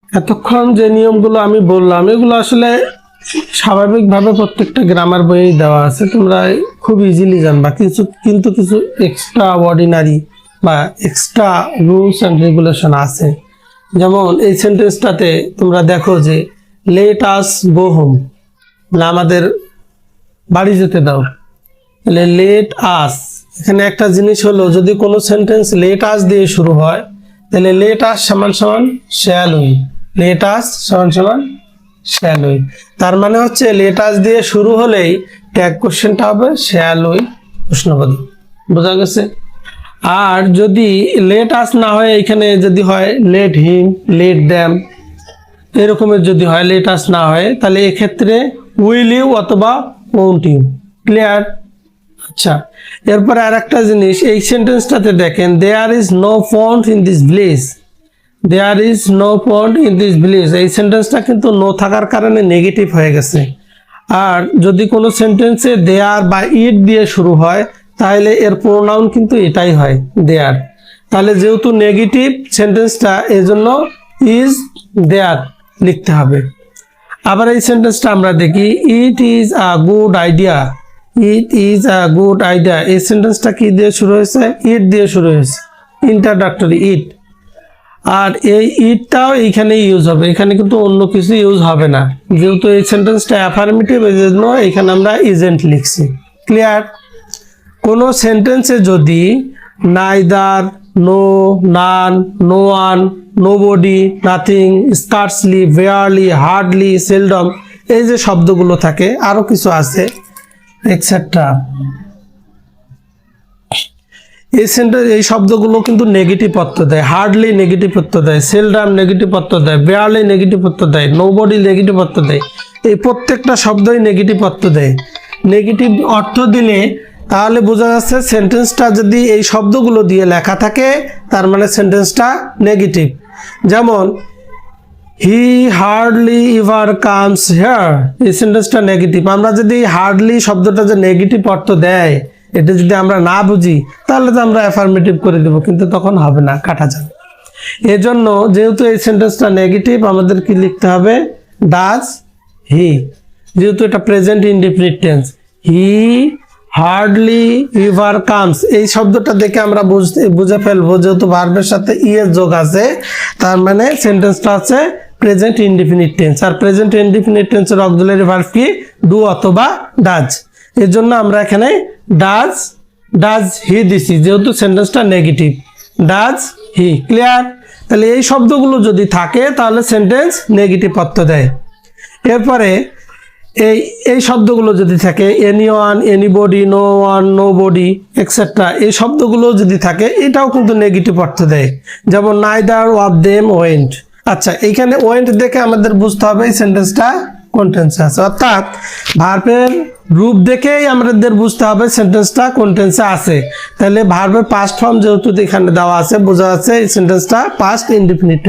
এতক্ষণ যে নিয়মগুলো আমি বললাম এগুলো আসলে স্বাভাবিকভাবে প্রত্যেকটা গ্রামার বইয়েই দেওয়া আছে, তোমরা খুব ইজিলি জানবা। কিন্তু কিছু এক্সট্রা অর্ডিনারি বা এক্সট্রা রুলস অ্যান্ড রেগুলেশন আছে। যেমন এই সেন্টেন্সটাতে তোমরা দেখো যে লেট আস গো হোম, মানে আমাদের বাড়ি যেতে দাও। তাহলে লেট আস, এখানে একটা জিনিস হলো যদি কোনো সেন্টেন্স লেট আস দিয়ে শুরু হয় তাহলে লেট আস সমান সমান শ্যাল উই, লেট আস সমান সমান শ্যাল উই। তার মানে হচ্ছে লেট আস দিয়ে শুরু হলেই ট্যাগ কোশ্চেনটা হবে শ্যাল উই প্রশ্নবোধক। বোঝা গেছে? আর যদি লেট আস না হয়, এখানে যদি হয় লেট হিম, লেট দ্যাম, এরকমের যদি হয়, লেট আস না হয়, তাহলে এক্ষেত্রে উইল ইউ অথবা ওন্ট ইউ। ক্লিয়ার? আচ্ছা, এরপরে আর একটা জিনিস এই সেন্টেন্সটাতে দেখেন, there is no pond in this village, there is no pond in this village. এই সেন্টেন্সটা কিন্তু নো থাকার কারণে নেগেটিভ হয়ে গেছে। আর যদি কোনো সেন্টেন্সে দেয়ার বা ইট দিয়ে শুরু হয় তাহলে এর প্রোনাউন কিন্তু এটাই হয়, দেয়ার। তাহলে যেহেতু নেগেটিভ সেন্টেন্সটা, এজন্য ইজ দেয়ার লিখতে হবে। আবার এই সেন্টেন্সটা আমরা দেখি, it is a good idea, it is a good idea. এই সেন্টেন্সটা কি দিয়ে শুরু হয়েছে? ইট দিয়ে শুরু হয়েছে, ইন্ট্রোডাক্টরি ইট। আর এই ইটটাও এইখানে ইউজ হবে, এখানে কিন্তু অন্য কিছু ইউজ হবে না, যেহেতু এই সেন্টেন্সটা অ্যাফার্মেটিভ, এই জন্য এখানে আমরা ইজেন্ট লিখছি। ক্লিয়ার? কোনো সেন্টেন্সে যদি neither, no, none, no one, nobody, nothing, scarcely, barely, hardly, seldom, এই যে শব্দগুলো থাকে, আরো কিছু আছে এক্সেট্রা, এই সেন্টেন্স এই শব্দগুলো কিন্তু নেগেটিভ অর্থ দেয়। হার্ডলি নেগেটিভ অর্থ দেয়, সেলডম নেগেটিভ অর্থ দেয়, বেয়ারলি নেগেটিভ অর্থ দেয়, নোবডি নেগেটিভ অর্থ দেয়। এই প্রত্যেকটা শব্দই নেগেটিভ অর্থ দেয়। নেগেটিভ অর্থ দিলে তাহলে বোঝা যাচ্ছে সেন্টেন্সটা যদি এই শব্দগুলো দিয়ে লেখা থাকে তার মানে সেন্টেন্সটা নেগেটিভ। যেমন হি হার্ডলি এভার কামস হিয়ার, এই সেন্টেন্সটা নেগেটিভ। আমরা যদি হার্ডলি শব্দটা যে নেগেটিভ অর্থ দেয় এটা যদি আমরা না বুঝি তাহলে তো আমরা অ্যাফার্মেটিভ করে দেবো, কিন্তু তখন হবে না, কাটা যাবে। এজন্য যেহেতু এই সেন্টেন্সটা নেগেটিভ আমাদের কি লিখতে হবে? ডাজ হি, যেহেতু এটা প্রেজেন্ট ইনডিফিনিট টেন্স। হি হার্ডলি এভার কামস, এই শব্দটা দেখে আমরা বুঝে ফেলবো যেহেতু ভার্বের সাথে ইএস যোগ আছে, তার মানে সেন্টেন্সটা আছে প্রেজেন্ট ইনডিফিনিট টেন্স। আর প্রেজেন্ট ইনডিফিনিট টেন্সের অক্সিলারি ভার্ব কি? ডু অথবা ডাজ। এর জন্য আমরা এখানে ডাজ হি দিছি, যেহেতু সেন্টেন্সটা নেগেটিভ, ডাজ হি। ক্লিয়ার? তাহলে এই শব্দগুলো যদি থাকে তাহলে সেন্টেন্স নেগেটিভ অর্থ দেয়। এরপরে এই শব্দগুলো যদি থাকে, anyone, anybody, no one, nobody, etcetera, এই শব্দগুলো যদি থাকে এটাও কিন্তু নেগেটিভ অর্থ দেয়। যেমন নাইদার অফ দেম ওয়েন্ট। আচ্ছা, এইখানে ওয়েন্ট দেখে আমাদের বুঝতে হবে এই সেন্টেন্সটা কোন টেন্সে আছে, অর্থাৎ ভার্বের রূপ দেখেই আমাদের বুঝতে হবে সেন্টেন্সটা কোন টেন্সে আছে। তাহলে ভার্বের পাস্ট ফর্ম যেহেতু এখানে দেওয়া আছে, বোঝা যাচ্ছে এই সেন্টেন্সটা পাস্ট ইনডিফিনিট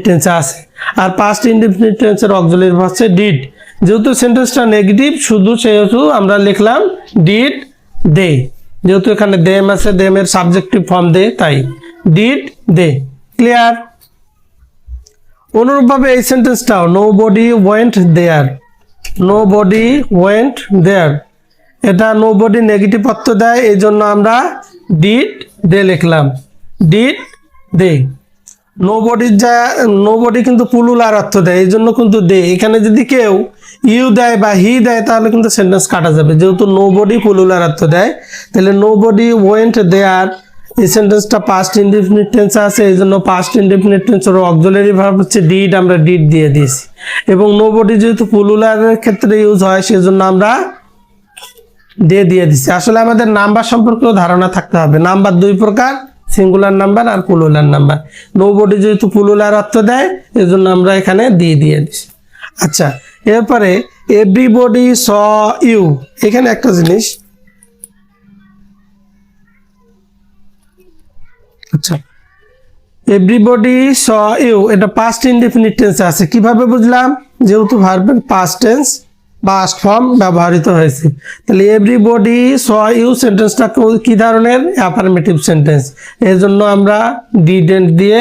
টেন্সে আছে। আর পাস্ট ইনডিফিনিট টেন্সের অক্সিলারি ভার্ব হচ্ছে ডিড। যেহেতু সেন্টেন্সটা নেগেটিভ শুধু সেহেতু আমরা লিখলাম ডিড দে, যেহেতু এখানে দেম আছে, দেমের সাবজেক্টিভ ফর্ম দে, তাই ডিড দে। ক্লিয়ার? অনুরূপভাবে এই সেন্টেন্সটাও nobody went there, nobody went there, এটা নোবডি নেগেটিভ অর্থ দেয়, এই জন্য আমরা ডিড দে লিখলাম, ডিড দে। নোবডি কিন্তু পুলুলার অর্থ দেয়, এই জন্য কিন্তু দে। এখানে যদি কেউ ইউ দেয় বা হি দেয় তাহলে কিন্তু সেন্টেন্স কাটা যাবে, যেহেতু নোবডি পুলুলার অর্থ দেয়। তাহলে নোবডি ওয়েন্ট দেয়ার, এই সেন্টেন্সটা পাস্ট ইনডিফিনিট টেন্সে আছে, এই জন্য পাস্ট ইনডিফিনিট টেন্সের অক্সিলারি ভার্ব হচ্ছে ডিড, আমরা ডিড দিয়ে দিয়েছি। এবং নোবডি যেহেতু পুলুলারের ক্ষেত্রে ইউজ হয় সেজন্য আমরা দিয়ে দিয়েছি। আসলে আমাদের নাম্বার সম্পর্কেও ধারণা থাকতে হবে। নাম্বার দুই প্রকার, সিঙ্গুলার নাম্বার আর প্লুরাল নাম্বার। নোবডি যেহেতু প্লুরাল অর্থ দেয় এজন্য আমরা এখানে দিয়ে দিয়েছি। আচ্ছা, এরপরে এভরিবডি স ইউ, এখানে একটা জিনিস, আচ্ছা এভরিবডি স ইউ এটা পাস্ট ইনডিফিনিট টেন্সে আছে। কিভাবে বুঝলাম? যেহেতু ভার্বের পাস্ট টেন্স পাস্ট ফর্ম ব্যবহৃত হয়েছে। তাহলে এভরিবডি স ইউ সেন্টেন্সটা কি ধরনের? Affirmative sentence. এর জন্য আমরা ডিডেন্ট দিয়ে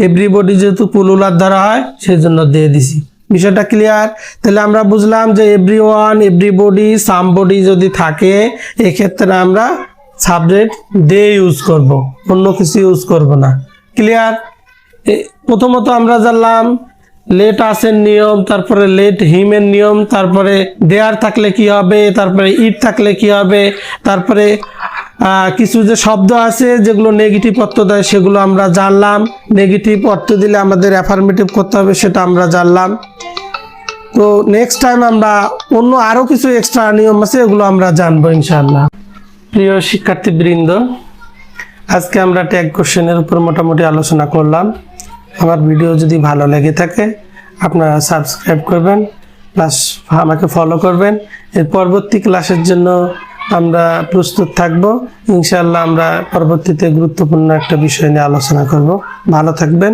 এভরিবডি যেহেতু প্লুরাল ধরা হয় সেই জন্য দিয়ে দিছি। বিষয়টা ক্লিয়ার? তাহলে আমরা বুঝলাম যে এভরিওয়ান, এভরিবডি, সামবডি যদি থাকে এক্ষেত্রে আমরা সাবজেক্ট দে ইউজ করব, অন্য কিছু ইউজ করব না। ক্লিয়ার? প্রথমত আমরা জানলাম লেট আসের নিয়ম, তারপরে লেট হিমের নিয়ম, তারপরে দেয়ার থাকলে কি হবে, তারপরে ইট থাকলে কি হবে, তারপরে কিছু যে শব্দ আছে যেগুলো নেগেটিভ অর্থ দেয় সেগুলো আমরা জানলাম। নেগেটিভ অর্থ দিলে আমাদের অ্যাফার্মেটিভ করতে হবে সেটা আমরা জানলাম। তো নেক্সট টাইম আমরা অন্য আরও কিছু এক্সট্রা নিয়ম আছে এগুলো আমরা জানবো ইনশাআল্লাহ। প্রিয় শিক্ষার্থীবৃন্দ, আজকে আমরা ট্যাগ কোশ্চেনের উপর মোটামুটি আলোচনা করলাম। আমার ভিডিও যদি ভালো লেগে থাকে আপনারা সাবস্ক্রাইব করবেন, প্লাস আমাকে ফলো করবেন। এর পরবর্তী ক্লাসের জন্য আমরা প্রস্তুত থাকব ইনশাআল্লাহ। আমরা পরবর্তীতে গুরুত্বপূর্ণ একটা বিষয় নিয়ে আলোচনা করব। ভালো থাকবেন।